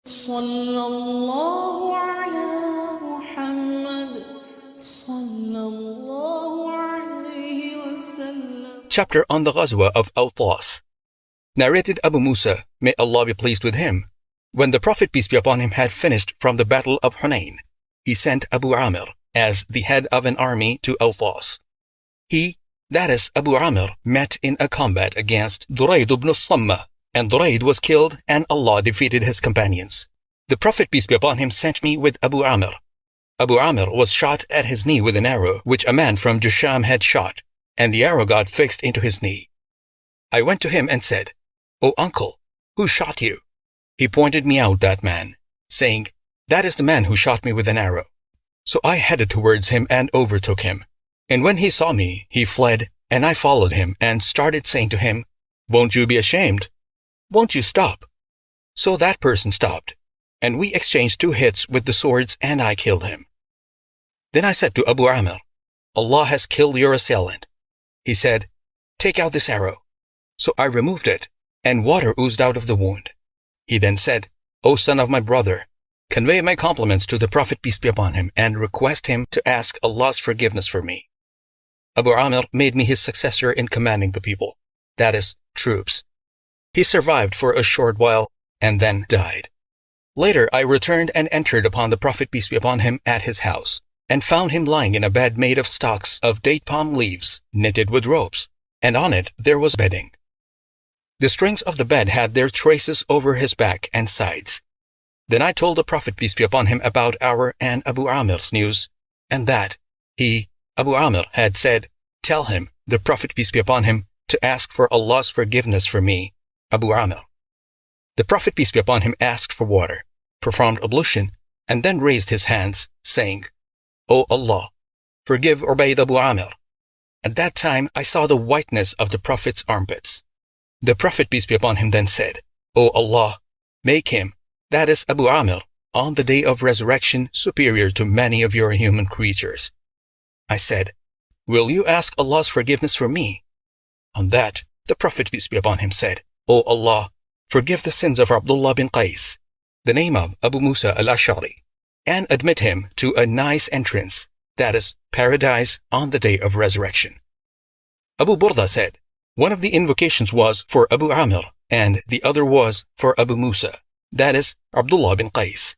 صلى الله على محمد صلى الله عليه وسلم. Chapter on the Ghazwa of Autas. Narrated Abu Musa, may Allah be pleased with him. When the Prophet, peace be upon him, had finished from the battle of Hunain, he sent Abu Amr as the head of an army to Autas. He, that is Abu Amr, met in a combat against Durayd ibn al-Samma, and Durayd was killed and Allah defeated his companions. The Prophet, peace be upon him, sent me with Abu Amr. Abu Amr was shot at his knee with an arrow which a man from Jusham had shot, and the arrow got fixed into his knee. I went to him and said, "O uncle, who shot you?" He pointed me out that man, saying, "That is the man who shot me with an arrow." So I headed towards him and overtook him. And when he saw me, he fled, and I followed him and started saying to him, "Won't you be ashamed? Won't you stop?" So that person stopped, and we exchanged 2 hits with the swords, and I killed him. Then I said to Abu Amr, "Allah has killed your assailant." He said, "Take out this arrow." So I removed it, and water oozed out of the wound. He then said, "O son of my brother, convey my compliments to the Prophet, peace be upon him, and request him to ask Allah's forgiveness for me." Abu Amr made me his successor in commanding the people, that is, troops. He survived for a short while and then died. Later I returned and entered upon the Prophet, peace be upon him, at his house, and found him lying in a bed made of stalks of date palm leaves, knitted with ropes, and on it there was bedding. The strings of the bed had their traces over his back and sides. Then I told the Prophet, peace be upon him, about our and Abu Amir's news, and that he, Abu Amr, had said, "Tell him, the Prophet, peace be upon him, to ask for Allah's forgiveness for me, Abu Amr." The Prophet, peace be upon him, asked for water, performed ablution, and then raised his hands, saying, "O Allah, forgive Ubayd Abu Amr." At that time I saw the whiteness of the Prophet's armpits. The Prophet, peace be upon him, then said, "O Allah, make him, that is Abu Amr, on the day of resurrection superior to many of your human creatures." I said, "Will you ask Allah's forgiveness for me?" On that, the Prophet, peace be upon him, said, "O Allah, forgive the sins of Abdullah bin Qais, the name of Abu Musa al-Ash'ari, and admit him to a nice entrance, that is, paradise, on the day of resurrection." Abu Burda said, one of the invocations was for Abu Amr, and the other was for Abu Musa, that is, Abdullah bin Qais.